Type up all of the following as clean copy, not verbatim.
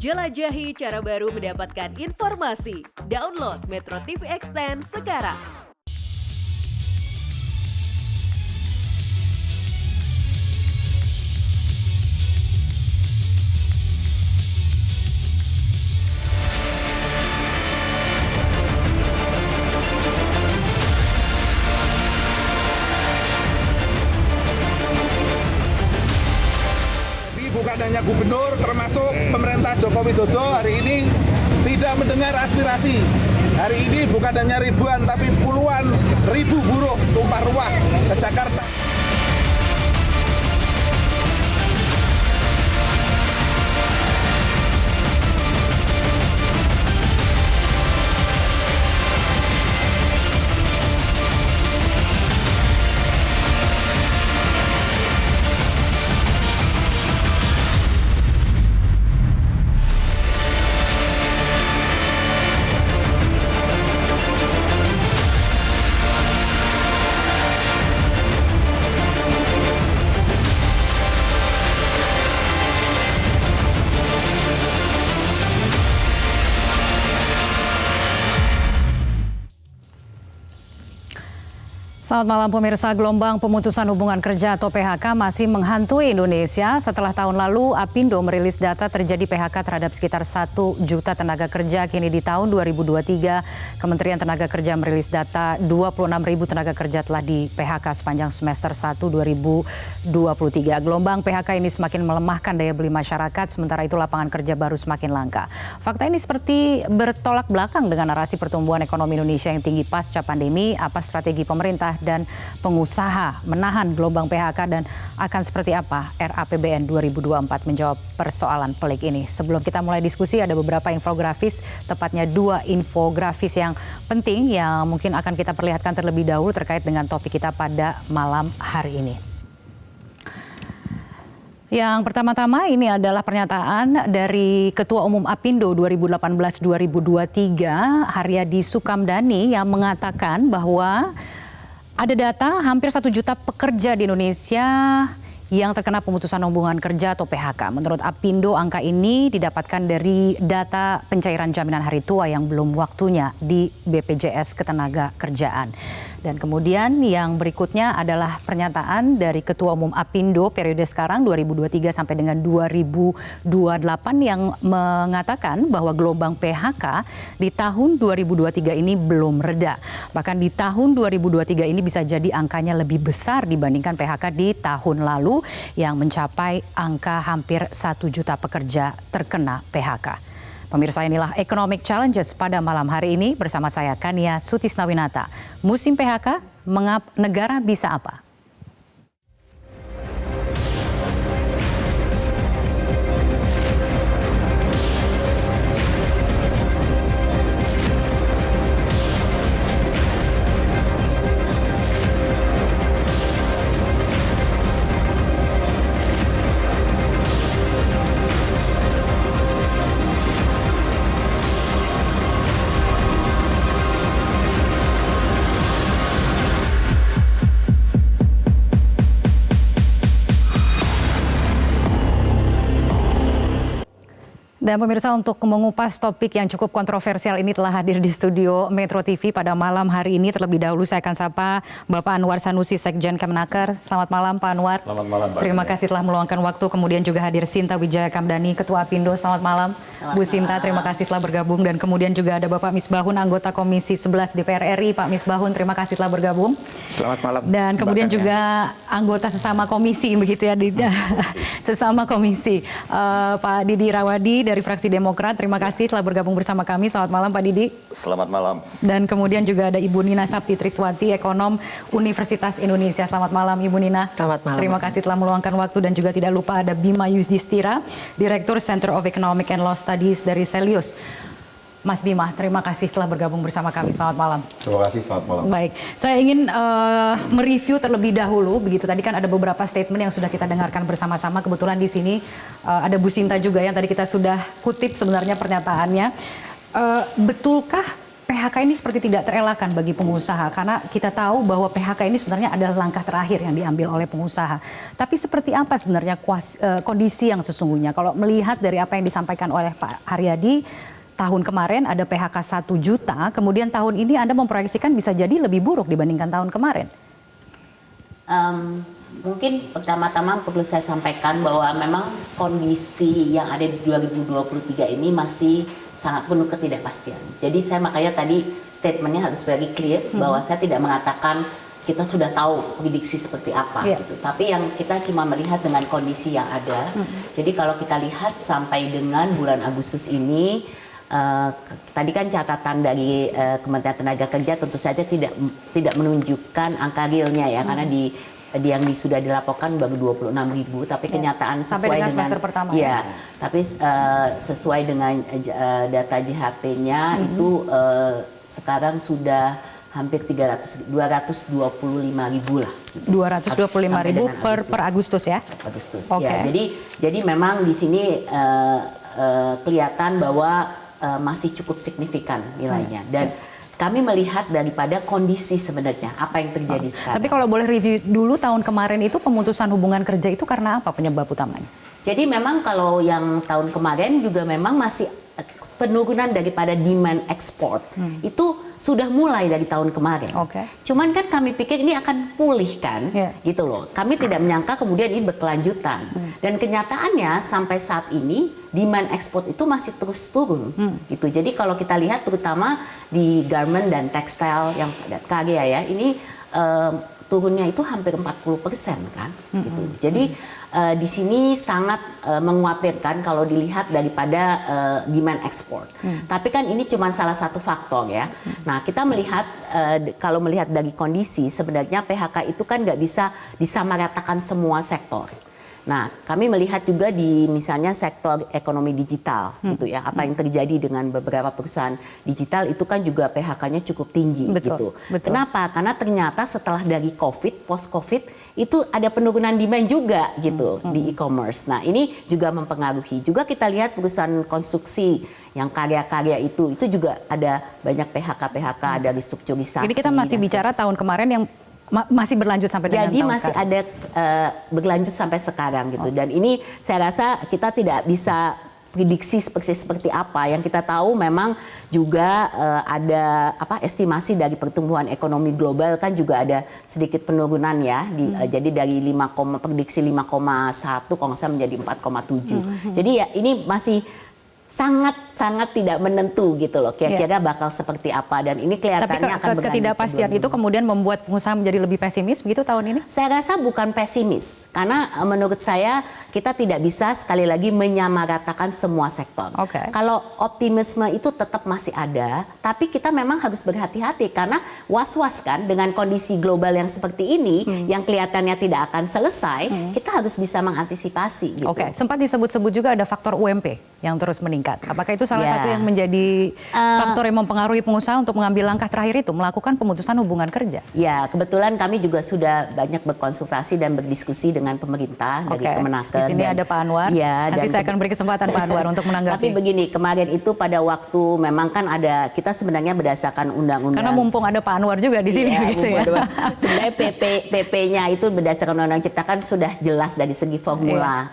Jelajahi cara baru mendapatkan informasi. Download Metro TV Extend sekarang. Bukan hanya gubernur, termasuk pemerintah Joko Widodo hari ini tidak mendengar aspirasi. Hari ini bukan hanya ribuan, tapi puluhan ribu buruh tumpah ruah ke Jakarta. Selamat malam pemirsa, gelombang pemutusan hubungan kerja atau PHK masih menghantui Indonesia. Setelah tahun lalu Apindo merilis data terjadi PHK terhadap sekitar 1 juta tenaga kerja. Kini di tahun 2023 Kementerian Tenaga Kerja merilis data 26.000 tenaga kerja telah di PHK sepanjang semester 1 2023. Gelombang PHK ini semakin melemahkan daya beli masyarakat, sementara itu lapangan kerja baru semakin langka. Fakta ini seperti bertolak belakang dengan narasi pertumbuhan ekonomi Indonesia yang tinggi pasca pandemi. Apa strategi pemerintah dan pengusaha menahan gelombang PHK dan akan seperti apa RAPBN 2024 menjawab persoalan pelik ini. Sebelum kita mulai diskusi, ada beberapa infografis, tepatnya 2 infografis yang penting yang mungkin akan kita perlihatkan terlebih dahulu terkait dengan topik kita pada malam hari ini. Yang pertama-tama ini adalah pernyataan dari Ketua Umum Apindo 2018-2023 Haryadi Sukamdhani yang mengatakan bahwa ada data hampir 1 juta pekerja di Indonesia yang terkena pemutusan hubungan kerja atau PHK. Menurut Apindo, angka ini didapatkan dari data pencairan jaminan hari tua yang belum waktunya di BPJS Ketenagakerjaan. Dan kemudian yang berikutnya adalah pernyataan dari Ketua Umum Apindo periode sekarang 2023 sampai dengan 2028 yang mengatakan bahwa gelombang PHK di tahun 2023 ini belum reda. Bahkan di tahun 2023 ini bisa jadi angkanya lebih besar dibandingkan PHK di tahun lalu yang mencapai angka hampir 1 juta pekerja terkena PHK. Pemirsa, inilah Economic Challenges pada malam hari ini bersama saya Kania Sutisnawinata. Musim PHK, negara bisa apa? Dan pemirsa, untuk mengupas topik yang cukup kontroversial ini telah hadir di studio Metro TV pada malam hari ini. Terlebih dahulu saya akan sapa Bapak Anwar Sanusi, Sekjen Kemenaker. Selamat malam Pak Anwar. Selamat malam Pak. Terima kasih telah meluangkan waktu. Kemudian juga hadir Sinta Wijaya Kamdhani, Ketua Apindo. Selamat malam. Bu Sinta, terima kasih telah bergabung. Dan kemudian juga ada Bapak Misbahun, anggota Komisi 11 DPR RI. Pak Misbahun, terima kasih telah bergabung. Selamat malam. Dan kemudian juga anggota sesama komisi begitu ya, sesama komisi Pak Didi Rawadi dari fraksi Demokrat. Terima kasih telah bergabung bersama kami. Selamat malam Pak Didi. Selamat malam. Dan kemudian juga ada Ibu Nina Sapti Triswati, ekonom Universitas Indonesia. Selamat malam Ibu Nina. Selamat malam. Terima kasih telah meluangkan waktu. Dan juga tidak lupa ada Bima Yusdistira, Direktur Center of Economic and Law Studies dari Celius. Mas Bima, terima kasih telah bergabung bersama kami. Selamat malam. Terima kasih, selamat malam. Baik, saya ingin mereview terlebih dahulu. Begitu tadi kan ada beberapa statement yang sudah kita dengarkan bersama-sama. Kebetulan di sini ada Bu Sinta juga yang tadi kita sudah kutip sebenarnya pernyataannya. Betulkah PHK ini seperti tidak terelakkan bagi pengusaha karena kita tahu bahwa PHK ini sebenarnya adalah langkah terakhir yang diambil oleh pengusaha. Tapi seperti apa sebenarnya kondisi yang sesungguhnya? Kalau melihat dari apa yang disampaikan oleh Pak Haryadi, tahun kemarin ada PHK 1 juta, kemudian tahun ini Anda memproyeksikan bisa jadi lebih buruk dibandingkan tahun kemarin. Mungkin pertama-tama perlu saya sampaikan bahwa memang kondisi yang ada di 2023 ini masih sangat penuh ketidakpastian. Jadi saya makanya tadi statementnya harus very clear bahwa saya tidak mengatakan kita sudah tahu prediksi seperti apa gitu. Tapi yang kita cuma melihat dengan kondisi yang ada. Jadi kalau kita lihat sampai dengan bulan Agustus ini, tadi kan catatan dari Kementerian Tenaga Kerja tentu saja tidak menunjukkan angka realnya ya, karena yang sudah dilaporkan baru 26.000, tapi kenyataan sesuai dengan semester pertama tapi sesuai dengan data JHT-nya itu sekarang sudah hampir 225.000 lah. 225.000 per Agustus ya? Agustus. Okay. Ya, jadi memang di sini kelihatan bahwa masih cukup signifikan nilainya dan kami melihat daripada kondisi sebenarnya apa yang terjadi sekarang. Tapi kalau boleh review dulu tahun kemarin itu pemutusan hubungan kerja itu karena apa penyebab utamanya? Jadi memang kalau yang tahun kemarin juga memang masih penurunan daripada demand ekspor itu sudah mulai dari tahun kemarin. Cuman kan kami pikir ini akan pulih kan, gitu loh. Kami tidak menyangka kemudian ini berkelanjutan. Dan kenyataannya sampai saat ini demand ekspor itu masih terus turun, gitu. Jadi kalau kita lihat terutama di garment dan tekstil yang padat karya ya, ini turunnya itu hampir 40% kan, gitu. Jadi di sini sangat mengkhawatirkan kalau dilihat daripada demand ekspor. Tapi kan ini cuma salah satu faktor ya. Nah kita melihat kalau melihat dari kondisi sebenarnya PHK itu kan nggak bisa disamaratakan semua sektor. Nah, kami melihat juga di misalnya sektor ekonomi digital gitu ya. Apa yang terjadi dengan beberapa perusahaan digital itu kan juga PHK-nya cukup tinggi gitu. Kenapa? Karena ternyata setelah dari COVID, post-COVID itu ada penurunan demand juga gitu di e-commerce. Nah, ini juga mempengaruhi. Juga kita lihat perusahaan konstruksi yang karya-karya itu juga ada banyak PHK, ada restrukturisasi. Jadi kita masih bicara tahun kemarin yang masih berlanjut sampai dengan jadi tahun masih sekarang. ada berlanjut sampai sekarang gitu. Dan ini saya rasa kita tidak bisa prediksi seperti apa. Yang kita tahu memang juga ada estimasi dari pertumbuhan ekonomi global kan juga ada sedikit penurunan ya. Jadi dari prediksi 5,1 kalau nggak salah menjadi 4,7. Jadi ya ini masih sangat tidak menentu gitu loh. Kira-kira bakal seperti apa dan ini kelihatannya akan berlanjut. Ketidakpastian itu kemudian membuat pengusaha menjadi lebih pesimis begitu tahun ini? Saya rasa bukan pesimis karena menurut saya kita tidak bisa sekali lagi menyamaratakan semua sektor. Kalau optimisme itu tetap masih ada, tapi kita memang harus berhati-hati karena was-was kan dengan kondisi global yang seperti ini yang kelihatannya tidak akan selesai, kita harus bisa mengantisipasi gitu. Sempat disebut-sebut juga ada faktor UMP yang terus meningkat. Apakah itu salah satu yang menjadi faktor yang mempengaruhi pengusaha untuk mengambil langkah terakhir itu, melakukan pemutusan hubungan kerja? Ya, kebetulan kami juga sudah banyak berkonsultasi dan berdiskusi dengan pemerintah dari Kemenaker. Di sini ada Pak Anwar. Nanti saya akan beri kesempatan Pak Anwar untuk menanggapi. Tapi begini, kemarin itu pada waktu memang kan ada, kita sebenarnya berdasarkan undang-undang. Karena mumpung ada Pak Anwar juga di sini. Gitu ya. Sebenarnya PP-nya itu berdasarkan undang-undang cipta kan sudah jelas dari segi formula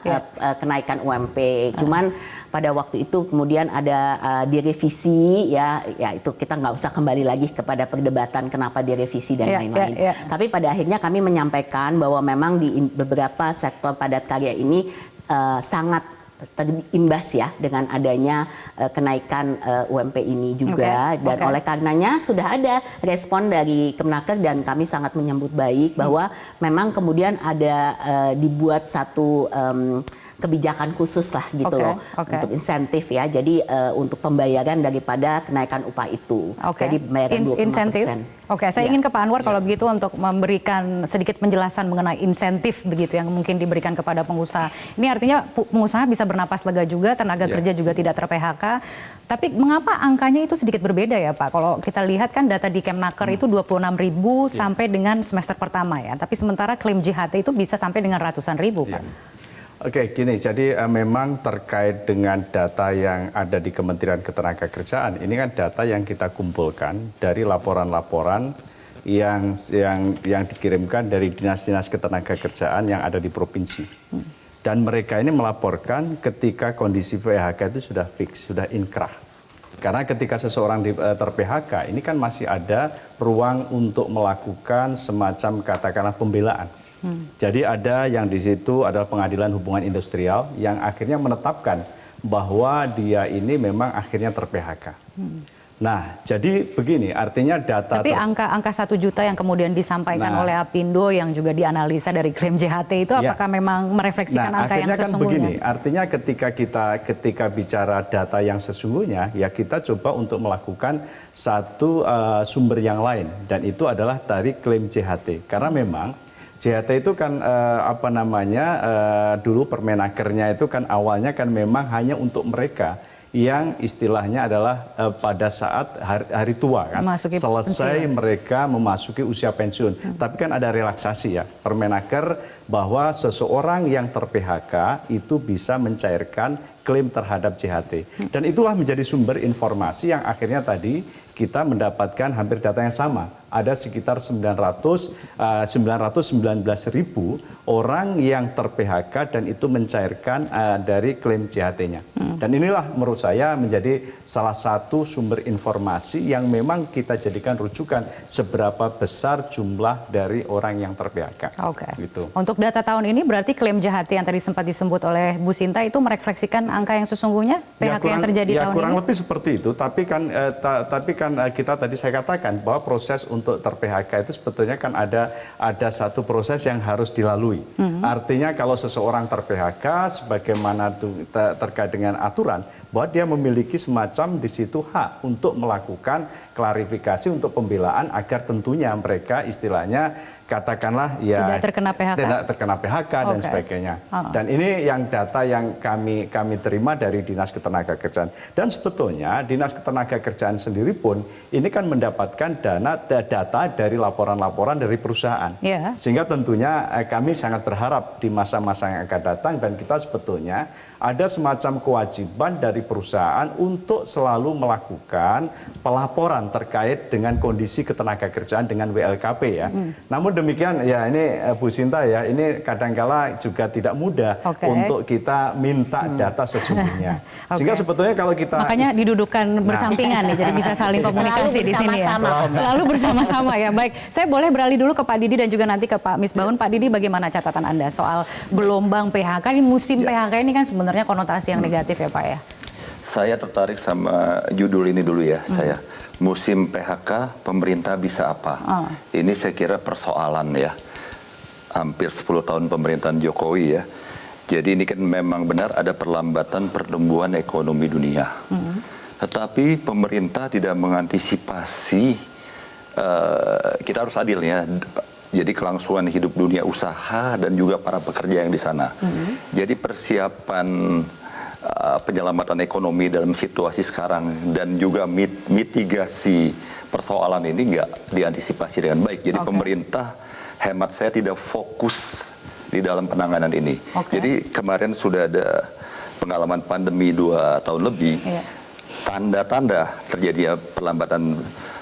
kenaikan UMP. Cuman pada waktu itu kemudian ada direvisi ya itu kita nggak usah kembali lagi kepada perdebatan kenapa direvisi dan lain-lain. Tapi pada akhirnya kami menyampaikan bahwa memang di beberapa sektor padat karya ini sangat terimbas ya dengan adanya kenaikan UMP ini juga dan oleh karenanya sudah ada respon dari Kemenaker dan kami sangat menyambut baik bahwa memang kemudian ada dibuat satu kebijakan khusus lah gitu loh untuk insentif ya. Jadi untuk pembayaran daripada kenaikan upah itu. Jadi pembayaran 25%. Saya ingin ke Pak Anwar kalau begitu untuk memberikan sedikit penjelasan mengenai insentif begitu yang mungkin diberikan kepada pengusaha. Ini artinya pengusaha bisa bernapas lega juga, tenaga kerja juga tidak ter-PHK. Tapi mengapa angkanya itu sedikit berbeda ya Pak? Kalau kita lihat kan data di Kemenaker itu 26.000 sampai dengan semester pertama ya. Tapi sementara klaim JHT itu bisa sampai dengan ratusan ribu Pak. Oke, gini, jadi memang terkait dengan data yang ada di Kementerian Ketenagakerjaan, ini kan data yang kita kumpulkan dari laporan-laporan yang dikirimkan dari dinas-dinas ketenagakerjaan yang ada di provinsi. Dan mereka ini melaporkan ketika kondisi PHK itu sudah fix, sudah inkrah. Karena ketika seseorang ter-PHK, ini kan masih ada ruang untuk melakukan semacam katakanlah pembelaan. Jadi ada yang di situ adalah Pengadilan Hubungan Industrial yang akhirnya menetapkan bahwa dia ini memang akhirnya ter-PHK. Nah, jadi begini, artinya data... Tapi angka 1 juta yang kemudian disampaikan oleh Apindo yang juga dianalisa dari klaim JHT itu apakah memang merefleksikan angka yang sesungguhnya? Kan begini, artinya ketika bicara data yang sesungguhnya, ya kita coba untuk melakukan satu sumber yang lain, dan itu adalah dari klaim JHT. Karena memang JHT itu kan dulu Permenakernya itu kan awalnya kan memang hanya untuk mereka yang istilahnya adalah pada saat hari tua kan, selesai pensiun. Mereka memasuki usia pensiun. Tapi kan ada relaksasi ya, Permenaker bahwa seseorang yang ter-PHK itu bisa mencairkan klaim terhadap JHT. Dan itulah menjadi sumber informasi yang akhirnya tadi kita mendapatkan hampir data yang sama. Ada sekitar 919.000 orang yang ter-PHK dan itu mencairkan dari klaim JHT-nya. Dan inilah menurut saya menjadi salah satu sumber informasi yang memang kita jadikan rujukan seberapa besar jumlah dari orang yang ter-PHK. Oke. Gitu. Untuk data tahun ini berarti klaim JHT yang tadi sempat disebut oleh Bu Sinta itu merefleksikan angka yang sesungguhnya PHK yang terjadi tahun ini? Kurang lebih seperti itu, tapi kan kita tadi saya katakan bahwa proses untuk ter-PHK itu sebetulnya kan ada satu proses yang harus dilalui. Artinya kalau seseorang ter-PHK sebagaimana terkait dengan aturan bahwa dia memiliki semacam di situ hak untuk melakukan klarifikasi untuk pembelaan agar tentunya mereka istilahnya katakanlah ya tidak terkena PHK dan sebagainya. Dan ini yang data yang kami terima dari Dinas Ketenagakerjaan. Dan sebetulnya Dinas Ketenagakerjaan sendiri pun ini kan mendapatkan data dari laporan-laporan dari perusahaan. Sehingga tentunya kami sangat berharap di masa-masa yang akan datang dan kita sebetulnya ada semacam kewajiban dari perusahaan untuk selalu melakukan pelaporan terkait dengan kondisi ketenagakerjaan dengan WLKP ya. Namun demikian ya ini Bu Sinta ya, ini kadangkala juga tidak mudah untuk kita minta data sesungguhnya. Sehingga sebetulnya kalau kita... Makanya didudukkan bersampingan nih, jadi bisa saling komunikasi di sini ya. Selalu bersama-sama ya. Baik, saya boleh beralih dulu ke Pak Didi dan juga nanti ke Pak Misbahun. Pak Didi, bagaimana catatan Anda soal gelombang PHK? Ini musim PHK ini kan sebenarnya konotasi yang negatif ya Pak ya? Saya tertarik sama judul ini dulu ya, saya. Musim PHK, pemerintah bisa apa? Ini saya kira persoalan ya. Hampir 10 tahun pemerintahan Jokowi ya. Jadi ini kan memang benar ada perlambatan pertumbuhan ekonomi dunia. Tetapi pemerintah tidak mengantisipasi, kita harus adil ya. Jadi kelangsungan hidup dunia usaha dan juga para pekerja yang di sana. Jadi persiapan penyelamatan ekonomi dalam situasi sekarang dan juga mitigasi persoalan ini nggak diantisipasi dengan baik. Jadi pemerintah hemat saya tidak fokus di dalam penanganan ini. Jadi kemarin sudah ada pengalaman pandemi 2 tahun lebih. Tanda-tanda terjadinya perlambatan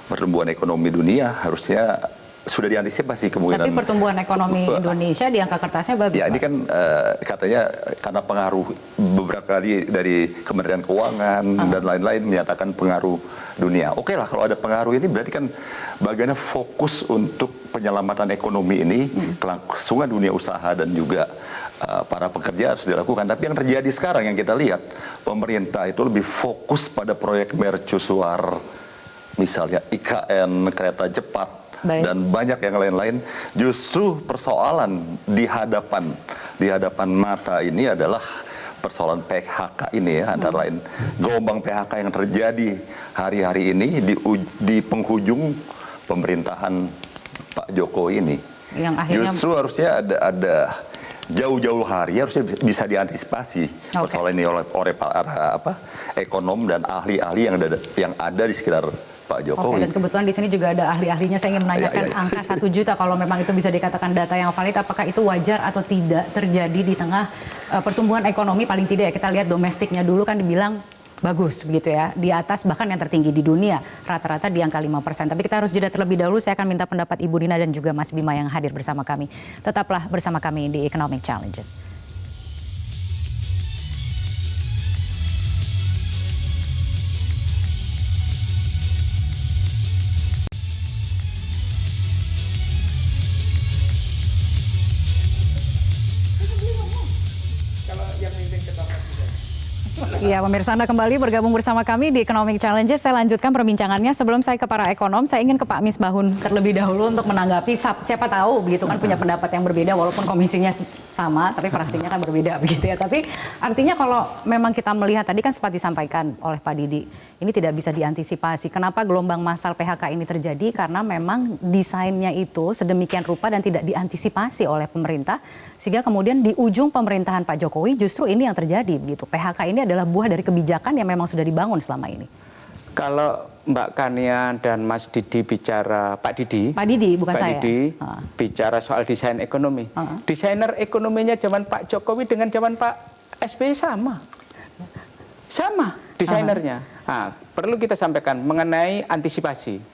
pertumbuhan ekonomi dunia harusnya sudah diantisipasi kemungkinan. Tapi pertumbuhan ekonomi Indonesia di angka kertasnya bagus. Ya, ini kan katanya karena pengaruh beberapa kali dari Kementerian Keuangan dan lain-lain menyatakan pengaruh dunia. Oke lah, kalau ada pengaruh ini berarti kan bagaimana fokus untuk penyelamatan ekonomi ini, kelangsungan dunia usaha dan juga para pekerja harus dilakukan. Tapi yang terjadi sekarang yang kita lihat, pemerintah itu lebih fokus pada proyek mercusuar, misalnya IKN, kereta cepat, dan banyak yang lain-lain. Justru persoalan di hadapan mata ini adalah persoalan PHK ini ya, antara lain gelombang PHK yang terjadi hari-hari ini di penghujung pemerintahan Pak Jokowi ini. Yang akhirnya justru harusnya ada jauh-jauh hari harusnya bisa diantisipasi persoalan ini oleh para ekonom dan ahli-ahli yang ada di sekitar Pak Jokowi. Dan kebetulan di sini juga ada ahli-ahlinya. Saya ingin menanyakan angka 1 juta kalau memang itu bisa dikatakan data yang valid, apakah itu wajar atau tidak terjadi di tengah pertumbuhan ekonomi paling tidak ya kita lihat domestiknya dulu kan dibilang bagus begitu ya, di atas bahkan yang tertinggi di dunia, rata-rata di angka 5%. Tapi kita harus jeda terlebih dahulu, saya akan minta pendapat Ibu Dina dan juga Mas Bima yang hadir bersama kami. Tetaplah bersama kami di Economic Challenges. Ya, pemirsa Anda kembali bergabung bersama kami di Economic Challenges. Saya lanjutkan perbincangannya. Sebelum saya ke para ekonom, saya ingin ke Pak Misbahun terlebih dahulu untuk menanggapi. Siapa tahu begitu kan punya pendapat yang berbeda, walaupun komisinya sama, tapi fraksinya kan berbeda begitu ya. Tapi artinya kalau memang kita melihat tadi kan sempat disampaikan oleh Pak Didi, ini tidak bisa diantisipasi. Kenapa gelombang massal PHK ini terjadi? Karena memang desainnya itu sedemikian rupa dan tidak diantisipasi oleh pemerintah, sehingga kemudian di ujung pemerintahan Pak Jokowi justru ini yang terjadi begitu. PHK ini adalah buah dari kebijakan yang memang sudah dibangun selama ini. Kalau Mbak Kania dan Mas Didi bicara, Pak Didi bukan Pak saya. Didi bicara soal desain ekonomi. Desainer ekonominya zaman Pak Jokowi dengan zaman Pak SBY sama desainernya. Perlu kita sampaikan mengenai antisipasi.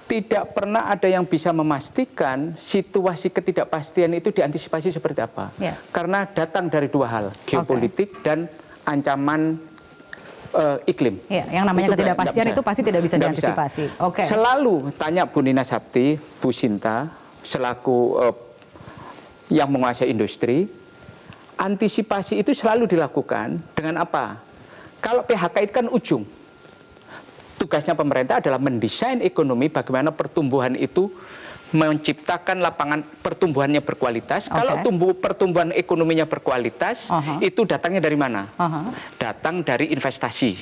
Tidak pernah ada yang bisa memastikan situasi ketidakpastian itu diantisipasi seperti apa. Karena datang dari 2 hal, geopolitik dan ancaman iklim. Yang namanya ketidakpastian itu pasti tidak bisa diantisipasi. Selalu tanya Bu Nina Sabti, Bu Sinta, selaku yang menguasai industri, antisipasi itu selalu dilakukan dengan apa? Kalau PHK itu kan ujung. Tugasnya pemerintah adalah mendesain ekonomi bagaimana pertumbuhan itu menciptakan lapangan pertumbuhannya berkualitas. Kalau pertumbuhan ekonominya berkualitas, itu datangnya dari mana? Datang dari investasi.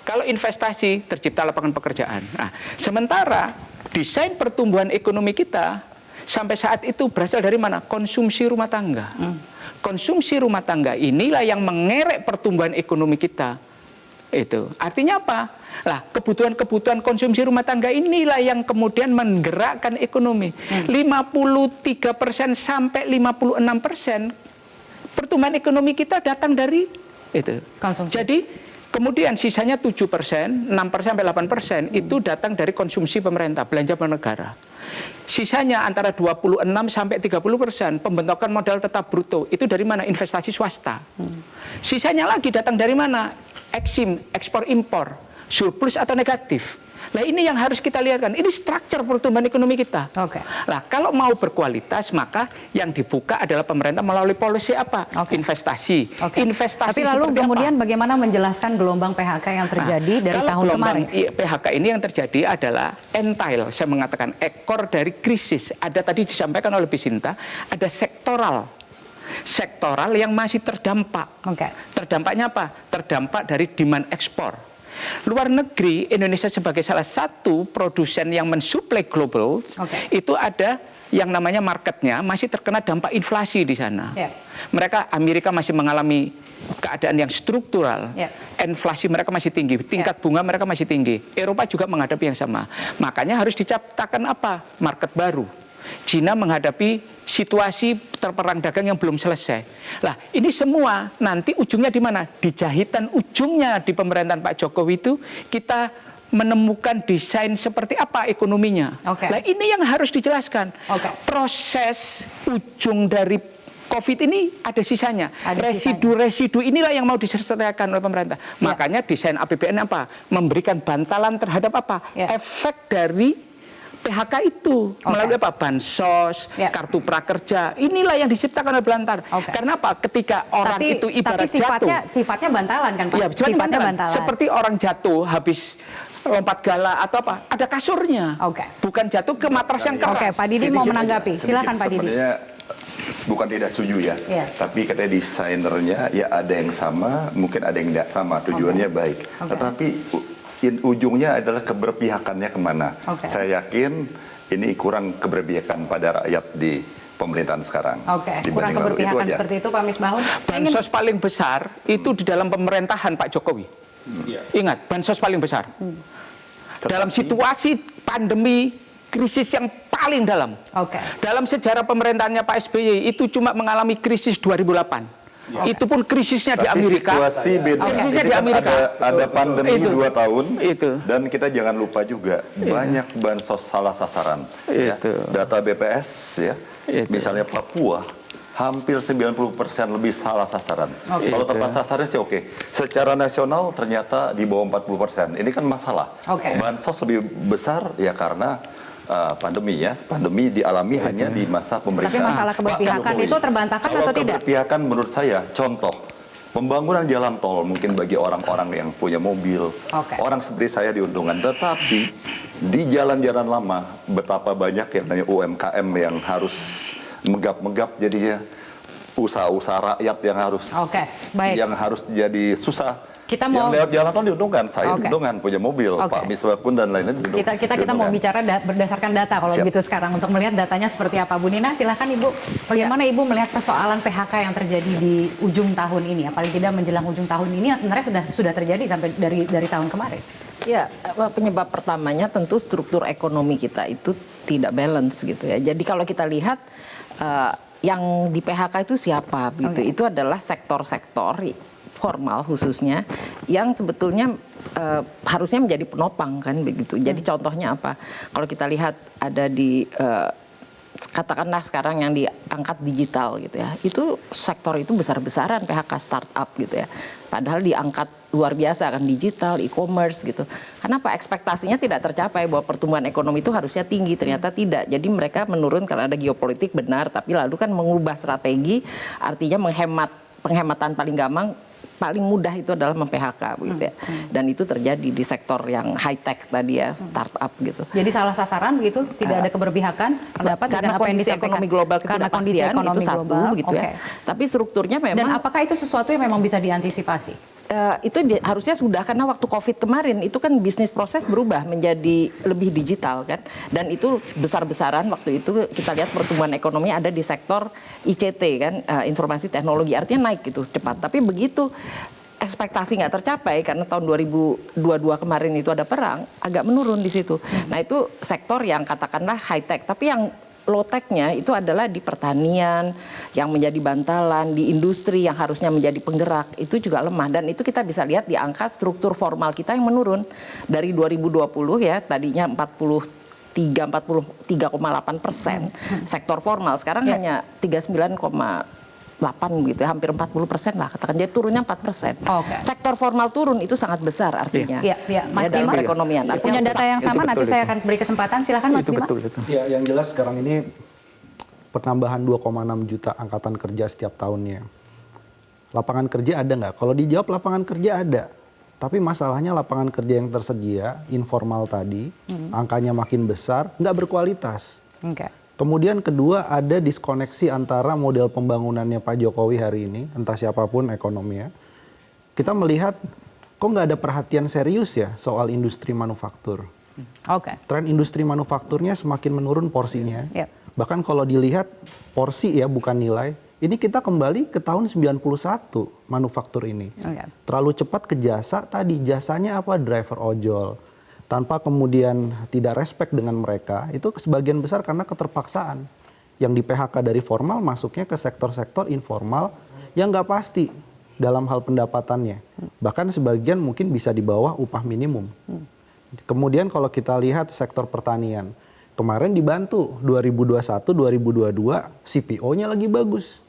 Kalau investasi, tercipta lapangan pekerjaan. Nah, sementara desain pertumbuhan ekonomi kita sampai saat itu berasal dari mana? Konsumsi rumah tangga. Konsumsi rumah tangga inilah yang mengerek pertumbuhan ekonomi kita. Itu artinya apa? Lah, kebutuhan konsumsi rumah tangga inilah yang kemudian menggerakkan ekonomi. 53% sampai 56% pertumbuhan ekonomi kita datang dari itu. Konsumsi. Jadi kemudian sisanya 7%, 6% sampai 8% itu datang dari konsumsi pemerintah, belanja negara. Sisanya antara 26 sampai 30% pembentukan modal tetap bruto. Itu dari mana? Investasi swasta. Sisanya lagi datang dari mana? Eksim, ekspor impor, surplus atau negatif. Nah, ini yang harus kita lihat kan. Ini struktur pertumbuhan ekonomi kita. Nah, kalau mau berkualitas, maka yang dibuka adalah pemerintah melalui polisi apa? Investasi. Investasi. Tapi lalu kemudian bagaimana menjelaskan gelombang PHK yang terjadi dari tahun kemarin? PHK ini yang terjadi adalah entail, saya mengatakan ekor dari krisis. Ada tadi disampaikan oleh Bisinta, ada sektoral yang masih terdampak. Terdampaknya apa? Terdampak dari demand ekspor. Luar negeri, Indonesia sebagai salah satu produsen yang mensuplai global, itu ada yang namanya marketnya masih terkena dampak inflasi di sana. Mereka, Amerika masih mengalami keadaan yang struktural, inflasi mereka masih tinggi, tingkat bunga mereka masih tinggi. Eropa juga menghadapi yang sama. Makanya harus diciptakan apa? Market baru. Cina menghadapi situasi perang dagang yang belum selesai. Lah, ini semua nanti ujungnya di mana? Di jahitan ujungnya di pemerintahan Pak Jokowi itu kita menemukan desain seperti apa ekonominya. Nah, ini yang harus dijelaskan. Proses ujung dari COVID ini ada sisanya. Residu-residu inilah yang mau diselesaikan oleh pemerintah. Makanya desain APBN apa? Memberikan bantalan terhadap apa? Efek dari PHK itu melalui apa? Bansos, kartu prakerja. Inilah yang diciptakan oleh Belantar. Karena apa? Ketika orang itu ibarat jatuh. Sifatnya bantalan kan Pak? Ya, sifatnya bantalan. Seperti orang jatuh habis lompat gala atau apa? Ada kasurnya. Bukan jatuh ke matras yang keras. Pak Didi mau menanggapi. Silakan Pak Didi. Sebenarnya bukan tidak setuju ya. Tapi katanya desainernya ya ada yang sama, mungkin ada yang tidak sama. Tujuannya baik. Tetapi ujungnya adalah keberpihakannya kemana. Saya yakin ini kurang keberpihakan pada rakyat di pemerintahan sekarang. Oke, kurang keberpihakan seperti itu Pak Misbahun. Bansos paling besar itu di dalam pemerintahan Pak Jokowi. Ingat, bansos paling besar. Dalam situasi pandemi, krisis yang paling dalam. Dalam sejarah pemerintahannya Pak SBY itu cuma mengalami krisis 2008. Itu pun krisisnya di Amerika. Situasi beda. Krisisnya di Kan Amerika. ada pandemi 2 tahun. Dan kita jangan lupa juga banyak bansos salah sasaran. Data BPS ya. Misalnya Papua hampir 90% lebih salah sasaran. Kalau tepat sasaran sih oke. Secara nasional ternyata di bawah 40%. Ini kan masalah. Bansos lebih besar ya karena pandemi dialami hanya di masa pemerintahan. Tapi masalah keberpihakan itu terbantahkan atau tidak? Keberpihakan menurut saya, contoh pembangunan jalan tol mungkin bagi orang-orang yang punya mobil, orang seperti saya diuntungkan. Tetapi di jalan-jalan lama betapa banyak yang namanya UMKM yang harus megap-megap jadinya, usaha-usaha rakyat yang harus jadi susah. Yang lewat jalan tol diuntungkan, saya diuntungkan punya mobil, Pak Misbahun dan lainnya diuntungkan. Kita mau bicara berdasarkan data kalau begitu sekarang untuk melihat datanya seperti apa. Bu Nina, silahkan Ibu. Bagaimana Ibu melihat persoalan PHK yang terjadi di ujung tahun ini? Paling tidak menjelang ujung tahun ini yang sebenarnya sudah terjadi sampai dari tahun kemarin. Ya, penyebab pertamanya tentu struktur ekonomi kita itu tidak balance gitu ya. Jadi kalau kita lihat yang di PHK itu siapa gitu, itu adalah sektor-sektor formal khususnya yang sebetulnya harusnya menjadi penopang kan begitu. Jadi contohnya apa? Kalau kita lihat ada di katakanlah sekarang yang diangkat digital gitu ya. Itu sektor itu besar-besaran PHK startup gitu ya. Padahal diangkat luar biasa kan digital, e-commerce gitu. Kenapa ekspektasinya tidak tercapai bahwa pertumbuhan ekonomi itu harusnya tinggi, ternyata tidak. Jadi mereka menurun karena ada geopolitik benar, tapi lalu kan mengubah strategi, artinya penghematan paling mudah itu adalah mem-PHK gitu ya. Dan itu terjadi di sektor yang high tech tadi ya, startup gitu. Jadi salah sasaran begitu, tidak ada keberpihakan pendapat karena dengan apa yang kondisi disampaikan. ekonomi global Karena kondisi ekonomi itu satu global, begitu ya. Tapi strukturnya memang. Dan apakah itu sesuatu yang memang bisa diantisipasi? Itu harusnya sudah, karena waktu COVID kemarin itu kan bisnis proses berubah menjadi lebih digital kan, dan itu besar-besaran waktu itu kita lihat pertumbuhan ekonomi ada di sektor ICT kan, informasi teknologi, artinya naik gitu cepat. Tapi begitu ekspektasi nggak tercapai karena tahun 2022 kemarin itu ada perang, agak menurun di situ. Nah itu sektor yang katakanlah high tech, tapi yang low tech-nya itu adalah di pertanian yang menjadi bantalan, di industri yang harusnya menjadi penggerak, itu juga lemah. Dan itu kita bisa lihat di angka struktur formal kita yang menurun dari 2020 ya, tadinya 43,8% sektor formal, sekarang hanya 39,8 gitu ya, hampir 40% lah katakan, jadi turunnya 4%. Sektor formal turun itu sangat besar artinya. Mas dalam Bima, perekonomian. punya data yang sama, nanti saya akan beri kesempatan, silakan Mas Bima. Ya, yang jelas sekarang ini penambahan 2,6 juta angkatan kerja setiap tahunnya. Lapangan kerja ada nggak? Kalau dijawab lapangan kerja ada. Tapi masalahnya lapangan kerja yang tersedia, informal tadi, angkanya makin besar, nggak berkualitas. Kemudian kedua, ada diskoneksi antara model pembangunannya Pak Jokowi hari ini, entah siapapun ekonominya. Kita melihat kok nggak ada perhatian serius ya soal industri manufaktur. Tren industri manufakturnya semakin menurun porsinya. Bahkan kalau dilihat porsi ya bukan nilai, ini kita kembali ke tahun 91 manufaktur ini. Terlalu cepat ke jasa tadi, jasanya apa? Driver ojol. Tanpa kemudian tidak respect dengan mereka, itu sebagian besar karena keterpaksaan. Yang di PHK dari formal masuknya ke sektor-sektor informal yang nggak pasti dalam hal pendapatannya. Bahkan sebagian mungkin bisa di bawah upah minimum. Kemudian kalau kita lihat sektor pertanian, kemarin dibantu 2021-2022 CPO-nya lagi bagus.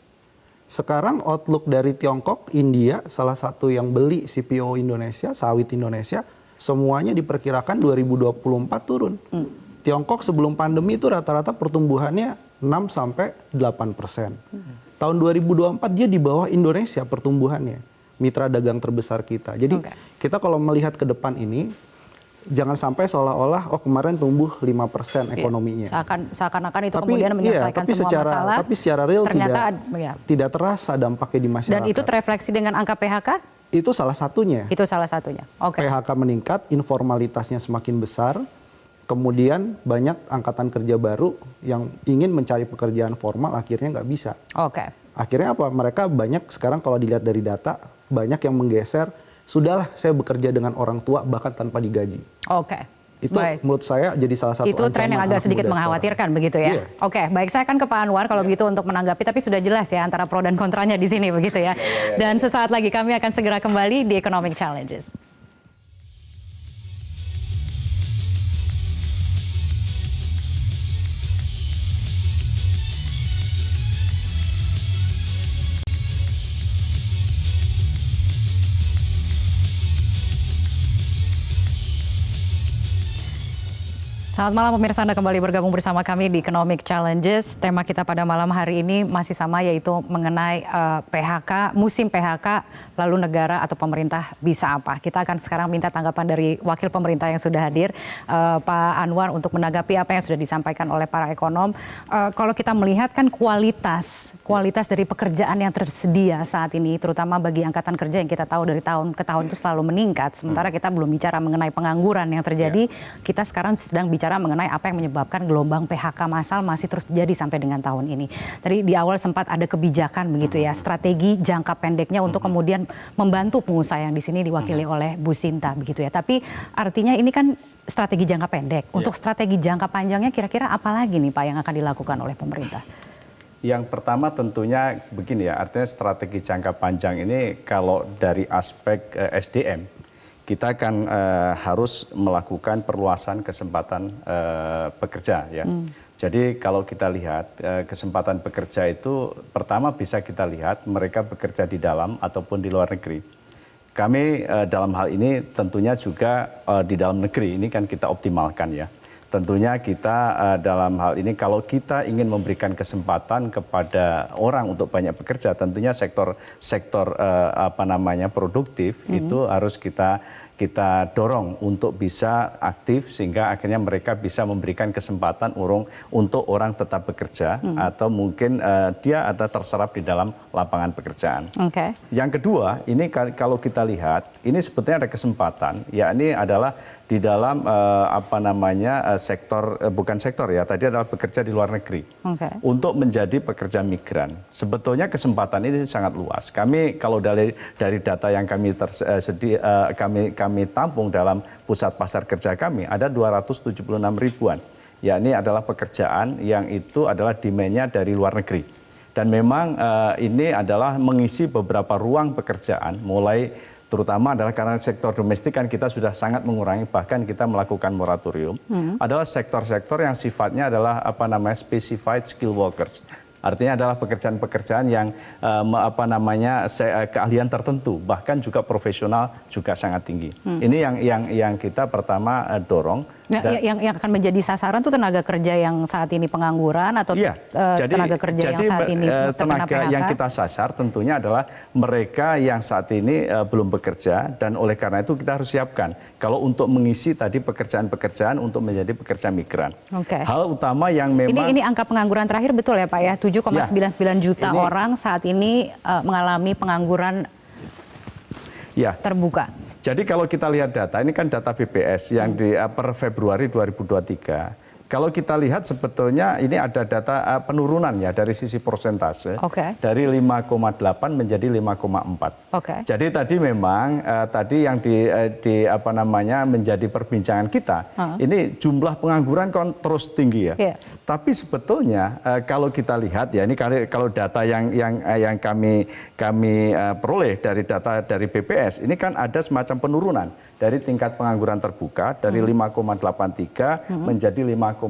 Sekarang outlook dari Tiongkok, India, salah satu yang beli CPO Indonesia, sawit Indonesia, semuanya diperkirakan 2024 turun. Tiongkok sebelum pandemi itu rata-rata pertumbuhannya 6-8%. Tahun 2024 dia di bawah Indonesia pertumbuhannya. Mitra dagang terbesar kita. Jadi kita kalau melihat ke depan ini, jangan sampai seolah-olah kemarin tumbuh 5% ekonominya. Seakan-akan itu kemudian menyelesaikan semua masalah. Tapi secara real ternyata tidak terasa dampaknya di masyarakat. Dan itu terefleksi dengan angka PHK? Itu salah satunya. Itu salah satunya. PHK meningkat, informalitasnya semakin besar, kemudian banyak angkatan kerja baru yang ingin mencari pekerjaan formal akhirnya nggak bisa. Oke. Akhirnya apa? Mereka banyak sekarang kalau dilihat dari data, banyak yang menggeser, sudahlah saya bekerja dengan orang tua bahkan tanpa digaji. Oke. Itu Baik. menurut saya jadi salah satu Itu tren yang agak sedikit mengkhawatirkan begitu ya. Iya. Oke, baik, saya akan ke Pak Anwar kalau begitu untuk menanggapi, tapi sudah jelas ya antara pro dan kontranya di sini begitu ya. Dan sesaat lagi kami akan segera kembali di Economic Challenges. Selamat malam pemirsa, Anda kembali bergabung bersama kami di Economic Challenges. Tema kita pada malam hari ini masih sama, yaitu mengenai PHK, musim PHK, lalu negara atau pemerintah bisa apa. Kita akan sekarang minta tanggapan dari wakil pemerintah yang sudah hadir, Pak Anwar, untuk menanggapi apa yang sudah disampaikan oleh para ekonom. Kalau kita melihat kan kualitas dari pekerjaan yang tersedia saat ini, terutama bagi angkatan kerja yang kita tahu dari tahun ke tahun itu selalu meningkat. Sementara kita belum bicara mengenai pengangguran yang terjadi, kita sekarang sedang bicara mengenai apa yang menyebabkan gelombang PHK massal masih terus terjadi sampai dengan tahun ini. Tadi di awal sempat ada kebijakan begitu ya, strategi jangka pendeknya untuk kemudian membantu pengusaha yang di sini diwakili oleh Bu Sinta begitu ya. Tapi artinya ini kan strategi jangka pendek. Untuk strategi jangka panjangnya kira-kira apa lagi nih Pak yang akan dilakukan oleh pemerintah? Yang pertama tentunya begini ya, artinya strategi jangka panjang ini kalau dari aspek SDM, kita kan harus melakukan perluasan kesempatan pekerja ya. Jadi kalau kita lihat kesempatan pekerja itu pertama bisa kita lihat mereka bekerja di dalam ataupun di luar negeri. Kami dalam hal ini tentunya juga di dalam negeri ini kan kita optimalkan ya. Tentunya kita dalam hal ini kalau kita ingin memberikan kesempatan kepada orang untuk banyak bekerja, tentunya sektor produktif itu harus kita dorong untuk bisa aktif sehingga akhirnya mereka bisa memberikan kesempatan untuk orang tetap bekerja atau mungkin dia ada terserap di dalam lapangan pekerjaan. Yang kedua, ini kalau kita lihat ini sebetulnya ada kesempatan, yakni adalah di dalam bukan sektor ya, tadi adalah bekerja di luar negeri untuk menjadi pekerja migran. Sebetulnya kesempatan ini sangat luas. Kami kalau dari data yang kami tampung dalam pusat pasar kerja kami ada 276 ribuan. Yakni adalah pekerjaan yang itu adalah demand-nya dari luar negeri. Dan memang ini adalah mengisi beberapa ruang pekerjaan mulai terutama adalah karena sektor domestik kan kita sudah sangat mengurangi, bahkan kita melakukan moratorium, adalah sektor-sektor yang sifatnya adalah specified skill workers. Artinya adalah pekerjaan-pekerjaan yang keahlian tertentu, bahkan juga profesional juga sangat tinggi. Ini yang kita pertama dorong. Yang akan menjadi sasaran itu tenaga kerja yang saat ini pengangguran atau tenaga kerja yang saat ini terkena PHK? Yang kita sasar tentunya adalah mereka yang saat ini belum bekerja, dan oleh karena itu kita harus siapkan kalau untuk mengisi tadi pekerjaan-pekerjaan untuk menjadi pekerja migran. Hal utama yang memang ini angka pengangguran terakhir betul ya Pak ya, 7,99 juta orang saat ini mengalami pengangguran terbuka. Jadi kalau kita lihat data, ini kan data BPS yang per Februari 2023. Kalau kita lihat sebetulnya ini ada data penurunan ya dari sisi persentase dari 5,8 menjadi 5,4. Jadi tadi memang tadi yang menjadi perbincangan kita, ini jumlah pengangguran kan terus tinggi ya. Tapi sebetulnya kalau kita lihat ya, ini kalau data yang kami peroleh dari data dari BPS, ini kan ada semacam penurunan dari tingkat pengangguran terbuka dari 5,83 menjadi 5,45.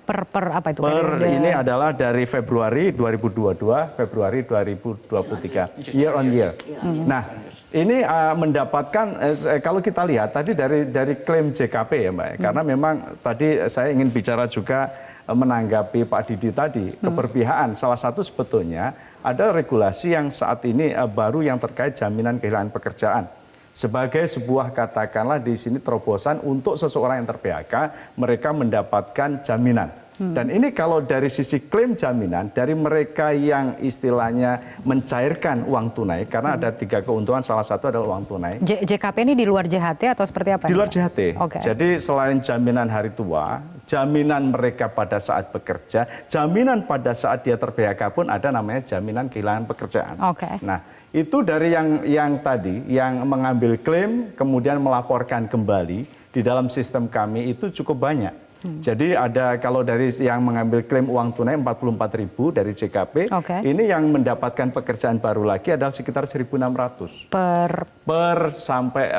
Per apa itu? Ini adalah dari Februari 2022, Februari 2023, year on year. Nah, ini mendapatkan kalau kita lihat tadi dari klaim JKP ya Mbak, karena memang tadi saya ingin bicara juga menanggapi Pak Didi tadi, keberpihakan. Salah satu sebetulnya ada regulasi yang saat ini baru yang terkait jaminan kehilangan pekerjaan. Sebagai sebuah katakanlah di sini terobosan untuk seseorang yang ter-PHK, mereka mendapatkan jaminan. Dan ini kalau dari sisi klaim jaminan, dari mereka yang istilahnya mencairkan uang tunai, karena ada 3 keuntungan, salah satu adalah uang tunai. JKP ini di luar JHT atau seperti apa? Di luar JHT. Okay. Jadi selain jaminan hari tua, jaminan mereka pada saat bekerja, jaminan pada saat dia ter-PHK pun ada namanya jaminan kehilangan pekerjaan. Okay. Nah, itu dari yang tadi, yang mengambil klaim, kemudian melaporkan kembali, di dalam sistem kami itu cukup banyak. Jadi ada kalau dari yang mengambil klaim uang tunai 44.000 dari JKP, ini yang mendapatkan pekerjaan baru lagi adalah sekitar 1.600 per sampai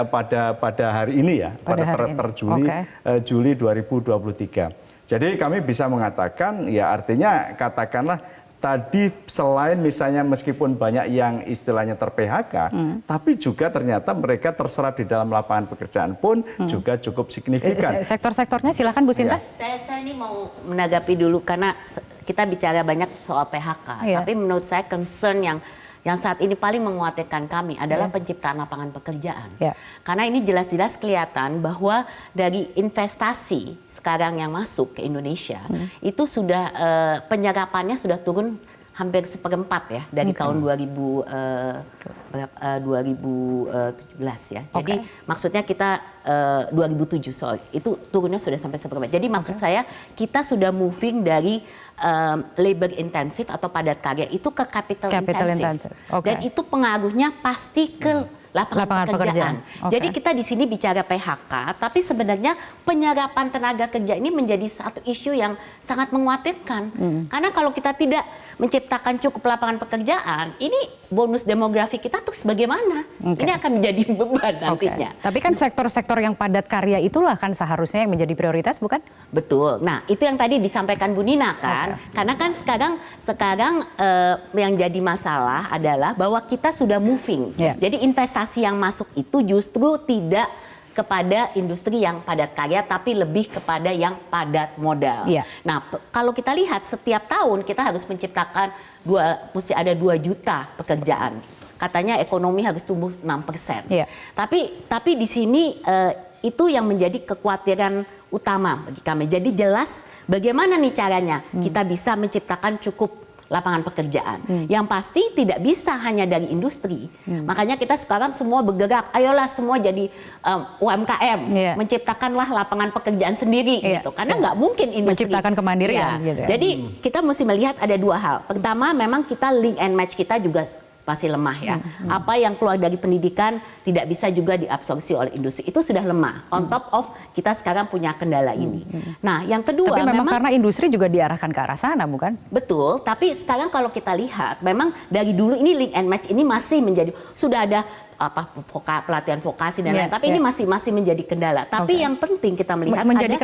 pada hari ini ya, per Juli 2023. Jadi kami bisa mengatakan ya artinya katakanlah tadi selain misalnya meskipun banyak yang istilahnya ter-PHK, tapi juga ternyata mereka terserap di dalam lapangan pekerjaan pun juga cukup signifikan. Sektor-sektornya silakan Bu Sinta. Saya ini mau menanggapi dulu karena kita bicara banyak soal PHK, tapi menurut saya concern yang saat ini paling menguatkan kami adalah penciptaan lapangan pekerjaan. Karena ini jelas-jelas kelihatan bahwa dari investasi sekarang yang masuk ke Indonesia, itu sudah penyerapannya sudah turun hampir 1/4 ya dari tahun 2017 ya. Jadi maksudnya kita 2007 itu turunnya sudah sampai 1/4. Jadi maksud saya kita sudah moving dari labor intensif atau padat karya itu ke capital intensif. Dan itu pengaruhnya pasti ke lapangan pekerjaan. Jadi kita di sini bicara PHK, tapi sebenarnya penyerapan tenaga kerja ini menjadi satu isu yang sangat mengkhawatirkan. Karena kalau kita tidak menciptakan cukup lapangan pekerjaan, ini bonus demografi kita terus bagaimana? Ini akan menjadi beban nantinya. Tapi kan sektor-sektor yang padat karya itulah kan seharusnya yang menjadi prioritas, bukan? Betul. Nah, itu yang tadi disampaikan Bu Nina kan. Karena kan sekarang yang jadi masalah adalah bahwa kita sudah moving. Jadi investasi yang masuk itu justru tidak kepada industri yang padat karya, tapi lebih kepada yang padat modal. Nah, kalau kita lihat setiap tahun kita harus menciptakan mesti ada 2 juta pekerjaan. Katanya ekonomi harus tumbuh 6%. Tapi di sini itu yang menjadi kekhawatiran utama bagi kami. Jadi jelas bagaimana nih caranya kita bisa menciptakan cukup lapangan pekerjaan. Yang pasti tidak bisa hanya dari industri. Makanya kita sekarang semua bergerak, ayolah semua jadi UMKM, menciptakanlah lapangan pekerjaan sendiri gitu. Karena nggak mungkin industri menciptakan kemandirian gitu ya. Jadi kita mesti melihat ada 2 hal. Pertama, memang kita link and match kita juga masih lemah ya. Apa yang keluar dari pendidikan tidak bisa juga diabsorpsi oleh industri. Itu sudah lemah. On top of kita sekarang punya kendala ini. Nah, yang kedua tapi memang karena industri juga diarahkan ke arah sana, bukan? Betul, tapi sekarang kalau kita lihat memang dari dulu ini link and match ini masih menjadi sudah ada pelatihan vokasi dan lain, tapi ini masih menjadi kendala. Tapi yang penting kita melihat menjadi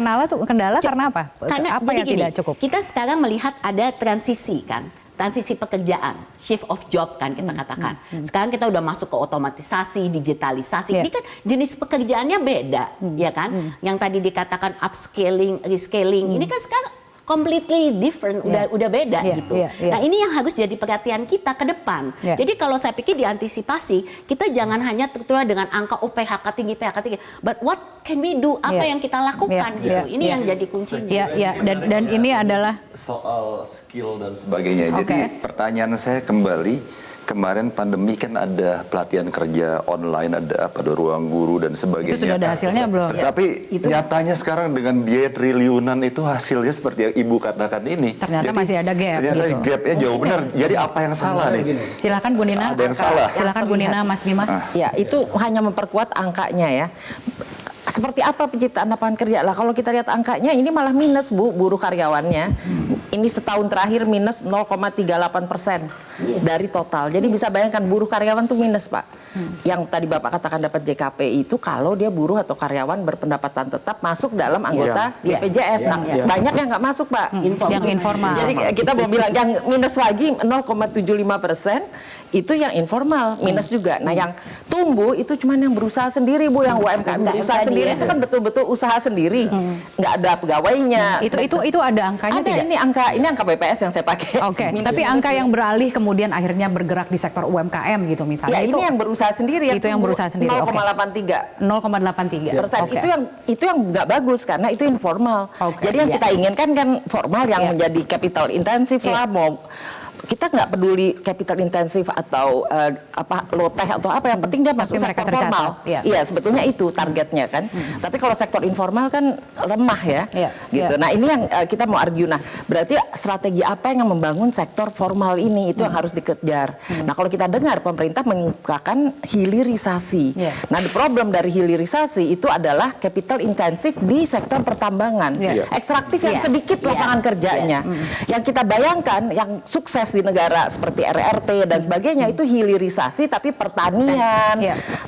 kendala karena apa? Karena apa yang tidak cukup? Kita sekarang melihat ada transisi kan. Transisi pekerjaan, shift of job kan kita katakan. Sekarang kita udah masuk ke otomatisasi, digitalisasi. Ini kan jenis pekerjaannya beda, ya kan? Yang tadi dikatakan upscaling, rescaling, ini kan sekarang completely different, udah beda gitu. Nah, ini yang harus jadi perhatian kita ke depan. Jadi kalau saya pikir diantisipasi, kita jangan hanya tertular dengan angka PHK tinggi, but what can we do? Apa yang kita lakukan gitu. Ini yang jadi kuncinya. Dan ini adalah soal skill dan sebagainya. Jadi pertanyaan saya kembali, kemarin pandemi kan ada pelatihan kerja online, ada ruang guru dan sebagainya. Itu sudah ada hasilnya belum? Tetapi nyatanya sekarang dengan biaya triliunan itu hasilnya seperti yang Ibu katakan ini. Ternyata masih ada gap gitu. Gapnya jauh benar. Jadi apa yang salah nih? Silakan Bu Nina. Ada yang salah. Silakan Bu Nina, Mas Bima. Ya, itu hanya memperkuat angkanya ya. Seperti apa penciptaan lapangan kerja? Lah kalau kita lihat angkanya ini malah minus Bu, buruh karyawannya. Ini setahun terakhir minus 0,38% dari total. Jadi bisa bayangkan buruh karyawan tuh minus Pak. Yang tadi Bapak katakan dapat JKP itu kalau dia buruh atau karyawan berpendapatan tetap masuk dalam anggota BPJS. Nah, banyak yang nggak masuk Pak. Yang informal. Jadi kita mau bilang yang minus lagi 0,75%, itu yang informal minus juga. Nah, yang tumbuh itu cuman yang berusaha sendiri, Bu, yang UMKM berusaha sendiri itu kan betul-betul usaha sendiri. Nggak ada pegawainya. Itu ada angkanya ada, tidak? Ini angka BPS yang saya pakai. Oke. Tapi angka yang beralih kemudian akhirnya bergerak di sektor UMKM gitu misalnya. Ya, ini yang berusaha sendiri. Itu yang berusaha sendiri. 0,83. 0,83%. Itu yang nggak bagus karena itu informal. Jadi yang kita inginkan kan formal yang menjadi capital intensif lah, mau kita nggak peduli capital intensif atau low tech atau apa, yang penting dia masuk sektor formal. Iya, sebetulnya itu targetnya kan. Tapi kalau sektor informal kan lemah ya. Gitu. Nah, ini yang kita mau argue. Nah, berarti strategi apa yang membangun sektor formal ini itu yang harus dikejar. Nah, kalau kita dengar pemerintah mengungkapkan hilirisasi. Nah, the problem dari hilirisasi itu adalah capital intensif di sektor pertambangan. Ekstraktif yang sedikit lapangan kerjanya. Yang kita bayangkan yang sukses di negara seperti RRT dan sebagainya itu hilirisasi, tapi pertanian,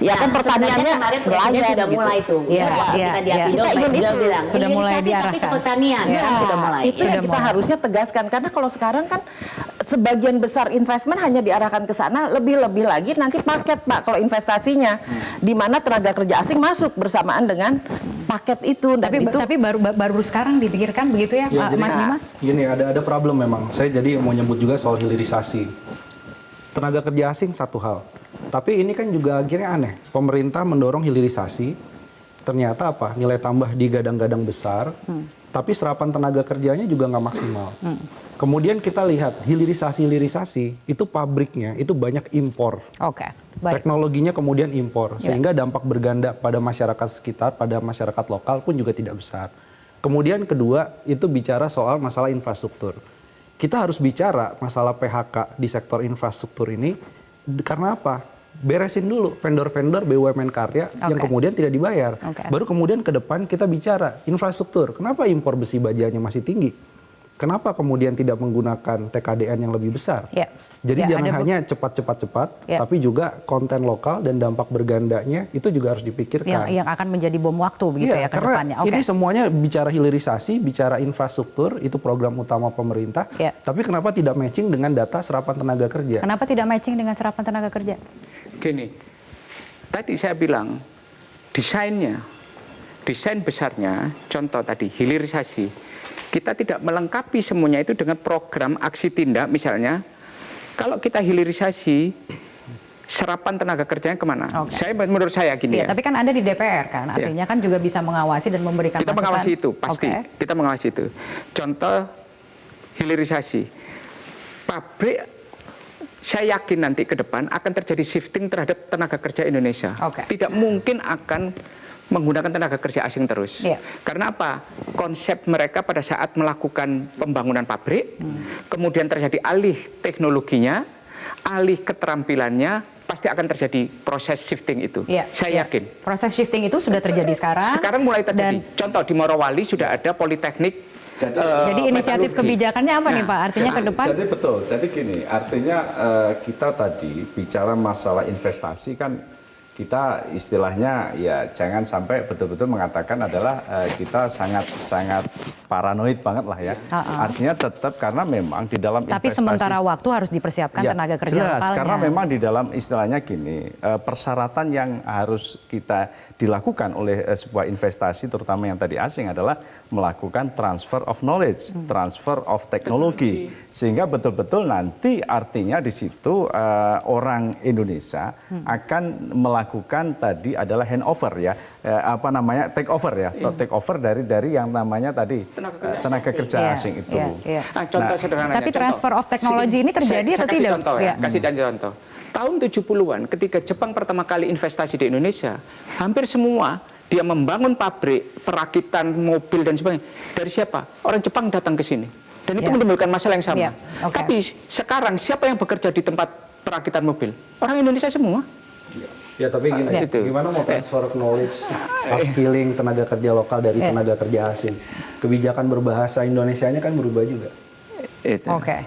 ya kan pertaniannya nelayan sudah gitu. mulai tuh. Kita ingin itu sudah mulai diarahkan. Tapi ke pertanian kan sudah mulai. Itu yang kita harusnya tegaskan, karena kalau sekarang kan sebagian besar investment hanya diarahkan ke sana, lebih-lebih lagi nanti paket, Pak, kalau investasinya di mana tenaga kerja asing masuk bersamaan dengan paket itu. Dan tapi baru sekarang dipikirkan begitu ya, Mas Bima? Gini, ada problem memang. Saya jadi mau nyebut juga soal hilirisasi. Tenaga kerja asing satu hal. Tapi ini kan juga akhirnya aneh. Pemerintah mendorong hilirisasi, ternyata apa? Nilai tambah digadang-gadang besar, tapi serapan tenaga kerjanya juga nggak maksimal. Kemudian kita lihat hilirisasi itu pabriknya itu banyak impor. Teknologinya kemudian impor, sehingga dampak berganda pada masyarakat sekitar, pada masyarakat lokal pun juga tidak besar. Kemudian kedua, itu bicara soal masalah infrastruktur. Kita harus bicara masalah PHK di sektor infrastruktur ini, karena apa? Beresin dulu vendor-vendor BUMN karya yang kemudian tidak dibayar. Baru kemudian ke depan kita bicara infrastruktur. Kenapa impor besi bajanya masih tinggi? Kenapa kemudian tidak menggunakan TKDN yang lebih besar? Jadi jangan hanya cepat-cepat, tapi juga konten lokal dan dampak bergandanya itu juga harus dipikirkan. Yang akan menjadi bom waktu begitu ya ke depannya. Ini semuanya bicara hilirisasi, bicara infrastruktur, itu program utama pemerintah. Tapi kenapa tidak matching dengan data serapan tenaga kerja? Kenapa tidak matching dengan serapan tenaga kerja? Gini, tadi saya bilang desain besarnya, contoh tadi hilirisasi. Kita tidak melengkapi semuanya itu dengan program aksi tindak, misalnya kalau kita hilirisasi, serapan tenaga kerjanya kemana? Menurut saya gini ya. Tapi kan Anda di DPR kan, artinya kan juga bisa mengawasi dan memberikan masukan. Kita mengawasi itu, pasti. Kita mengawasi itu. Contoh hilirisasi. Pabrik, saya yakin nanti ke depan akan terjadi shifting terhadap tenaga kerja Indonesia. Tidak mungkin akan menggunakan tenaga kerja asing terus. Karena apa? Konsep mereka pada saat melakukan pembangunan pabrik, kemudian terjadi alih teknologinya, alih keterampilannya, pasti akan terjadi proses shifting itu. Saya yakin. Proses shifting itu sudah terjadi sekarang. Sekarang mulai terjadi. Contoh di Morowali sudah ada politeknik. Jadi inisiatif kebijakannya apa nih Pak? Artinya ke depan? Jadi betul. Jadi gini, artinya kita tadi bicara masalah investasi kan, kita istilahnya ya jangan sampai betul-betul mengatakan adalah kita sangat paranoid banget lah ya. Artinya tetap karena memang di dalam investasi. Tapi sementara waktu harus dipersiapkan tenaga kerja jelas, lokalnya. karena memang di dalam istilahnya gini, persyaratan yang harus kita dilakukan oleh sebuah investasi terutama yang tadi asing adalah melakukan transfer of knowledge, transfer of teknologi. Sehingga betul-betul nanti artinya di situ orang Indonesia akan melakukan tadi adalah handover ya, take over ya, take over dari yang namanya tadi tenaga kerja asing itu. Nah, contoh sederhana. Tapi transfer of technology ini terjadi atau tidak? Contoh, kasih contoh. Tahun 70-an ketika Jepang pertama kali investasi di Indonesia, hampir semua dia membangun pabrik, perakitan mobil dan sebagainya. Dari siapa? Orang Jepang datang ke sini. Dan itu menimbulkan masalah yang sama. Tapi sekarang siapa yang bekerja di tempat perakitan mobil? Orang Indonesia semua. Ya tapi gini, gimana mau transfer knowledge, upskilling tenaga kerja lokal dari tenaga kerja asing? Kebijakan berbahasa Indonesianya kan berubah juga.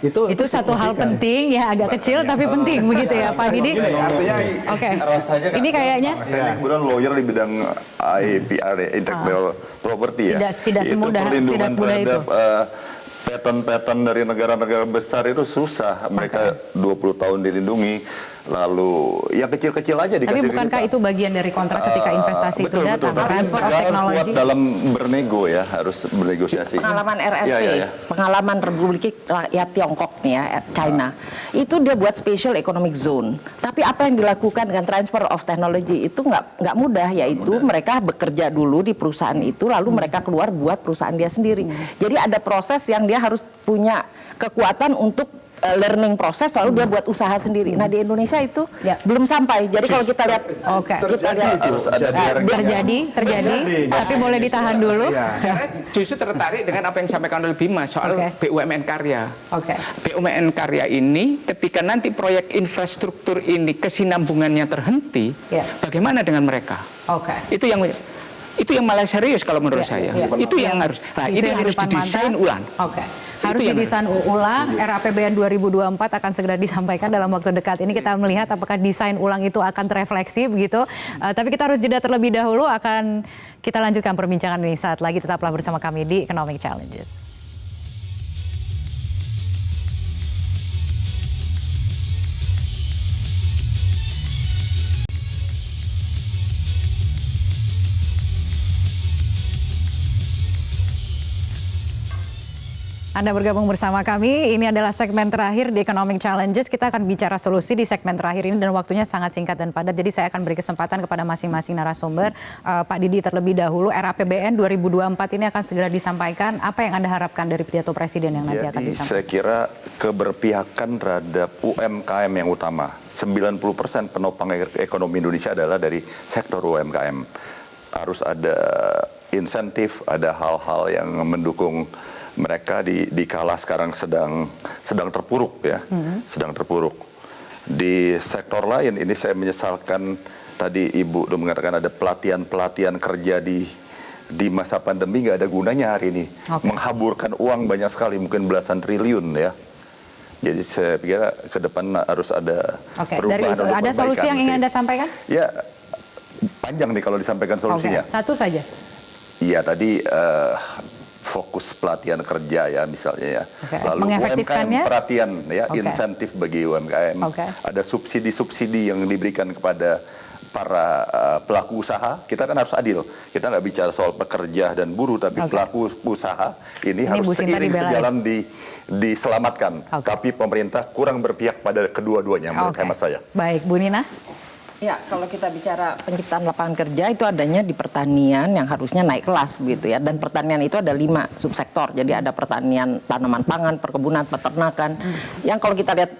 Itu satu hal penting ya, agak kecil tapi penting begitu ya Pak Didi. Artinya ini kayaknya saya kemudian lawyer di bidang IPR, intellectual property ya. Tidak semudah itu. Patent-patent dari negara-negara besar itu susah, mereka 20 tahun dilindungi. lalu yang kecil-kecil aja dikasih. Tapi bukankah itu bagian dari kontrak ketika investasi itu datang? Transfer of technology. Harus kuat dalam bernego ya, harus bernegosiasi. Pengalaman RRT, pengalaman Republik Rakyat Tiongkok nih ya, China, itu dia buat special economic zone. Tapi apa yang dilakukan dengan transfer of technology itu nggak mudah, yaitu mereka bekerja dulu di perusahaan itu, lalu mereka keluar buat perusahaan dia sendiri. Jadi ada proses yang dia harus punya kekuatan untuk learning proses, lalu dia buat usaha sendiri. Nah di Indonesia itu belum sampai. Jadi kalau kita lihat, kita lihat terjadi, tapi boleh ditahan dulu. Saya justru tertarik dengan apa yang disampaikan oleh Bima soal BUMN karya. BUMN karya ini ketika nanti proyek infrastruktur ini kesinambungannya terhenti, bagaimana dengan mereka? Itu yang malah serius kalau menurut saya. Itu yang harus. Nah, ini harus didesain ulang. Harus didesain ulang. RAPBN 2024 akan segera disampaikan dalam waktu dekat ini. Kita melihat apakah desain ulang itu akan terefleksi begitu. Tapi kita harus jeda terlebih dahulu. Akan kita lanjutkan perbincangan ini saat lagi. Tetaplah bersama kami di Economic Challenges. Anda bergabung bersama kami, ini adalah segmen terakhir di Economic Challenges. Kita akan bicara solusi di segmen terakhir ini dan waktunya sangat singkat dan padat. Jadi saya akan beri kesempatan kepada masing-masing narasumber. Pak Didi terlebih dahulu, RAPBN 2024 ini akan segera disampaikan. Apa yang Anda harapkan dari pidato Presiden yang nanti akan disampaikan? Saya kira keberpihakan terhadap UMKM yang utama. 90% penopang ekonomi Indonesia adalah dari sektor UMKM. Harus ada insentif, ada hal-hal yang mendukung mereka di kala sekarang sedang terpuruk ya, sedang terpuruk. Di sektor lain ini saya menyesalkan tadi Ibu udah mengatakan ada pelatihan kerja di masa pandemi nggak ada gunanya hari ini, menghaburkan uang banyak sekali, mungkin belasan triliun ya. Jadi saya pikir ke depan harus ada perubahan. Ada solusi yang ingin Anda sampaikan? Ya panjang nih kalau disampaikan solusinya. Satu saja. Iya tadi. Fokus pelatihan kerja ya misalnya ya, lalu UMKM perhatian ya, insentif bagi UMKM, ada subsidi yang diberikan kepada para pelaku usaha. Kita kan harus adil, kita nggak bicara soal pekerja dan buruh, tapi pelaku usaha ini harus seiring sejalan diselamatkan. Tapi pemerintah kurang berpihak pada kedua-duanya menurut hemat saya. Baik, Bu Nina. Ya, kalau kita bicara penciptaan lapangan kerja itu adanya di pertanian yang harusnya naik kelas begitu ya. Dan pertanian itu ada 5 subsektor. Jadi ada pertanian tanaman pangan, perkebunan, peternakan. Yang kalau kita lihat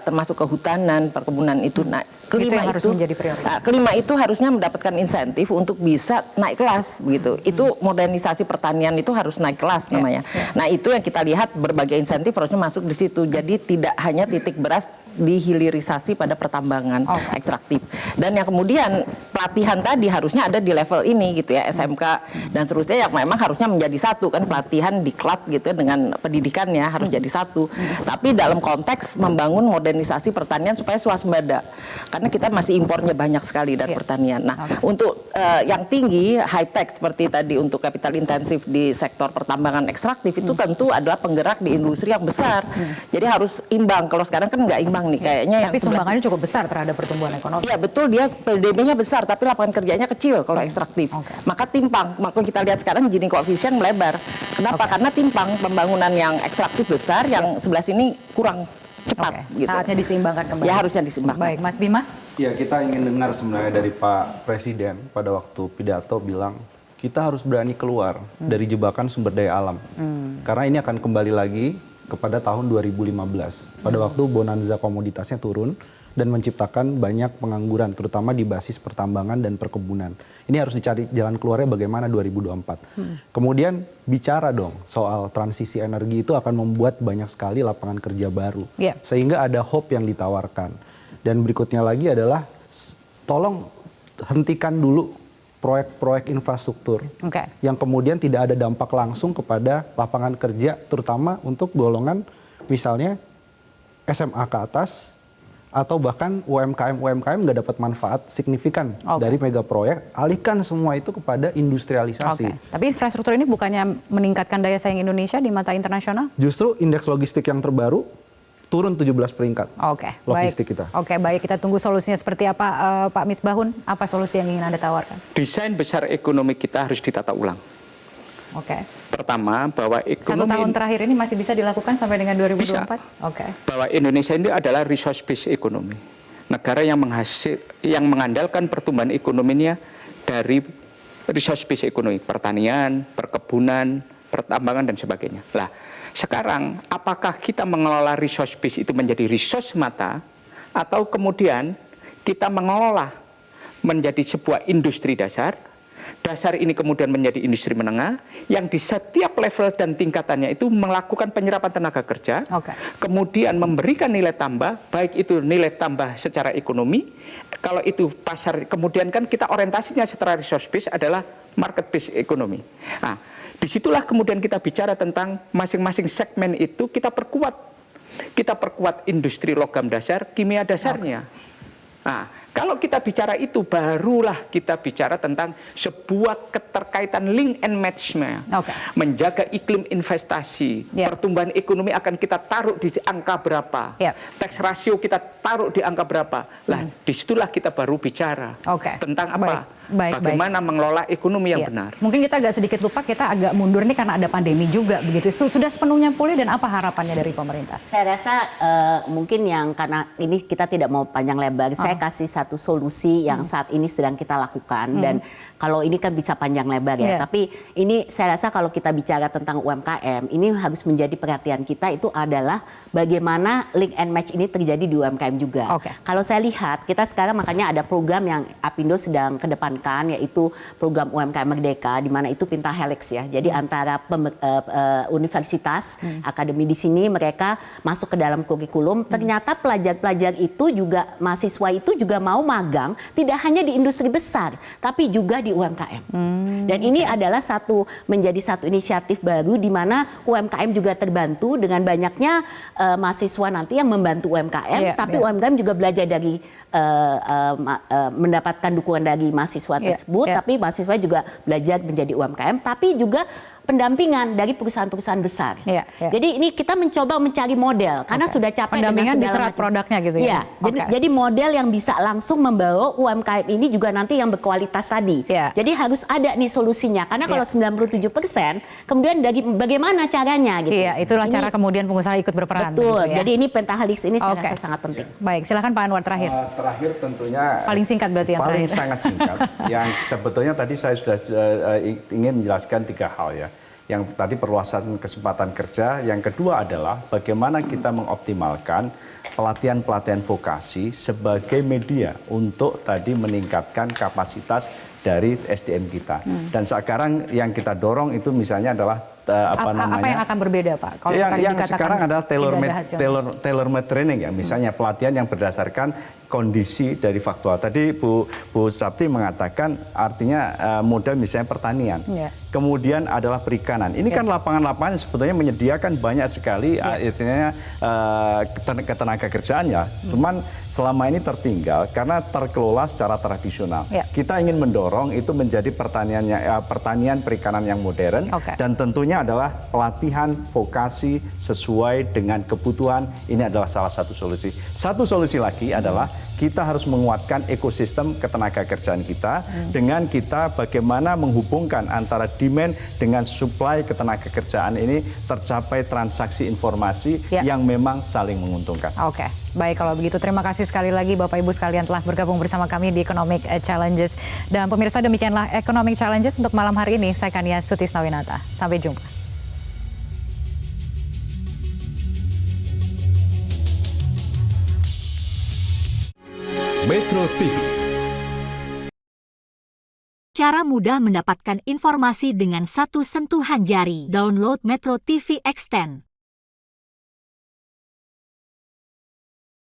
termasuk kehutanan, perkebunan itu naik. Kelima itu menjadi prioritas. Kelima itu harusnya mendapatkan insentif untuk bisa naik kelas begitu. Itu modernisasi pertanian itu harus naik kelas namanya. Nah, itu yang kita lihat berbagai insentif harusnya masuk di situ. Jadi tidak hanya titik beras dihilirisasi pada pertambangan ekstraktif. Dan yang kemudian pelatihan tadi harusnya ada di level ini gitu ya, SMK dan seterusnya yang memang harusnya menjadi satu kan, pelatihan diklat gitu ya, dengan pendidikannya harus jadi satu. Tapi dalam konteks membangun modernisasi pertanian supaya swasembada. Karena kita masih impornya banyak sekali dari pertanian. Nah, untuk yang tinggi high tech seperti tadi untuk capital intensif di sektor pertambangan ekstraktif itu tentu adalah penggerak di industri yang besar. Jadi harus imbang. Kalau sekarang kan nggak imbang nih kayaknya. Tapi sumbangannya cukup besar terhadap pertumbuhan ekonomi. Iya betul, dia PDB-nya besar tapi lapangan kerjanya kecil kalau ekstraktif. Maka timpang. Maka kita lihat sekarang Gini koefisien melebar. Kenapa? Karena timpang pembangunan yang ekstraktif besar, yang sebelah sini kurang cepat. Gitu. Saatnya diseimbangkan kembali. Ya harusnya diseimbangkan. Baik, Mas Bima. Ya, kita ingin dengar sebenarnya dari Pak Presiden pada waktu pidato bilang kita harus berani keluar dari jebakan sumber daya alam. Karena ini akan kembali lagi kepada tahun 2015. Pada waktu bonanza komoditasnya turun dan menciptakan banyak pengangguran, terutama di basis pertambangan dan perkebunan. Ini harus dicari jalan keluarnya bagaimana 2024. Kemudian bicara dong soal transisi energi itu akan membuat banyak sekali lapangan kerja baru. Sehingga ada hope yang ditawarkan. Dan berikutnya lagi adalah tolong hentikan dulu proyek-proyek infrastruktur yang kemudian tidak ada dampak langsung kepada lapangan kerja, terutama untuk golongan misalnya SMA ke atas, atau bahkan UMKM nggak dapat manfaat signifikan dari mega proyek. Alihkan semua itu kepada industrialisasi. Tapi infrastruktur ini bukannya meningkatkan daya saing Indonesia di mata internasional? Justru indeks logistik yang terbaru turun 17 peringkat. Oke, logistik baik. kita. Oke, baik, kita tunggu solusinya seperti apa. Pak Misbahun, apa solusi yang ingin Anda tawarkan? Desain besar ekonomi kita harus ditata ulang. Oke. Pertama, bahwa Satu ekonomi tahun terakhir ini masih bisa dilakukan sampai dengan 2024? Bisa. Oke. Bahwa Indonesia ini adalah resource based ekonomi. Negara yang mengandalkan pertumbuhan ekonominya dari resource based ekonomi, pertanian, perkebunan, pertambangan dan sebagainya. Lah, sekarang apakah kita mengelola resource base itu menjadi resource semata atau kemudian kita mengelola menjadi sebuah industri dasar ini kemudian menjadi industri menengah yang di setiap level dan tingkatannya itu melakukan penyerapan tenaga kerja, kemudian memberikan nilai tambah, baik itu nilai tambah secara ekonomi, kalau itu pasar, kemudian kan kita orientasinya secara resource base adalah market based ekonomi. Nah, disitulah kemudian kita bicara tentang masing-masing segmen itu kita perkuat industri logam dasar, kimia dasarnya. Nah, kalau kita bicara itu, barulah kita bicara tentang sebuah keterkaitan link and match-nya. Menjaga iklim investasi, pertumbuhan ekonomi akan kita taruh di angka berapa, tax ratio kita taruh di angka berapa. Lah, disitulah kita baru bicara tentang apa? Bagaimana mengelola ekonomi yang benar. Mungkin kita agak sedikit lupa, kita agak mundur nih karena ada pandemi juga begitu. Sudah sepenuhnya pulih dan apa harapannya dari pemerintah? Saya rasa mungkin yang karena ini kita tidak mau panjang lebar, saya kasih satu solusi yang saat ini sedang kita lakukan dan kalau ini kan bisa panjang lebar ya. Tapi ini saya rasa kalau kita bicara tentang UMKM, ini harus menjadi perhatian kita itu adalah bagaimana link and match ini terjadi di UMKM juga. Kalau saya lihat kita sekarang makanya ada program yang Apindo sedang kedepankan yaitu program UMKM Merdeka di mana itu Pentahelix ya. Jadi antara universitas, akademi di sini mereka masuk ke dalam kurikulum. Ternyata pelajar-pelajar itu juga mahasiswa itu juga mau magang tidak hanya di industri besar tapi juga di UMKM. Dan ini adalah menjadi satu inisiatif baru di mana UMKM juga terbantu dengan banyaknya mahasiswa nanti yang membantu UMKM, tapi UMKM juga belajar dari mendapatkan dukungan dari mahasiswa tersebut, tapi mahasiswa juga belajar menjadi UMKM, tapi juga pendampingan dari perusahaan-perusahaan besar. Jadi ini kita mencoba mencari model karena sudah capek pendampingan dengan diserat produknya gitu ya. Jadi model yang bisa langsung membawa UMKM ini juga nanti yang berkualitas tadi. Jadi harus ada nih solusinya karena kalau 97% kemudian dari bagaimana caranya gitu. Itulah cara kemudian pengusaha ikut berperan. Betul. Jadi ini Pentahelix ini saya rasa sangat penting. Baik, silakan Pak Anwar terakhir. Terakhir tentunya paling singkat berarti yang paling terakhir. Sangat singkat. Yang sebetulnya tadi saya sudah ingin menjelaskan 3 hal ya. Yang tadi perluasan kesempatan kerja, yang kedua adalah bagaimana kita mengoptimalkan pelatihan-pelatihan vokasi sebagai media untuk tadi meningkatkan kapasitas dari SDM kita. Dan sekarang yang kita dorong itu misalnya adalah apa yang akan berbeda Pak? Kalau yang sekarang adalah tailor-made training ya, misalnya pelatihan yang berdasarkan kondisi dari faktual. Tadi Bu Sapti mengatakan artinya modal misalnya pertanian. Kemudian adalah perikanan. Ini kan lapangan-lapangan sebetulnya menyediakan banyak sekali artinya ketenaga kerjaan ya. Cuman selama ini tertinggal karena terkelola secara tradisional. Kita ingin mendorong itu menjadi pertanian perikanan yang modern dan tentunya adalah pelatihan vokasi sesuai dengan kebutuhan. Ini adalah salah satu solusi. Satu solusi lagi adalah kita harus menguatkan ekosistem ketenaga kerjaan kita dengan kita bagaimana menghubungkan antara demand dengan supply ketenaga kerjaan ini tercapai transaksi informasi yang memang saling menguntungkan. Baik, kalau begitu terima kasih sekali lagi Bapak Ibu sekalian telah bergabung bersama kami di Economic Challenges. Dan pemirsa, demikianlah Economic Challenges untuk malam hari ini. Saya Kania Sutisnawinata. Sampai jumpa. Metro TV. Cara mudah mendapatkan informasi dengan satu sentuhan jari. Download Metro TV Extend.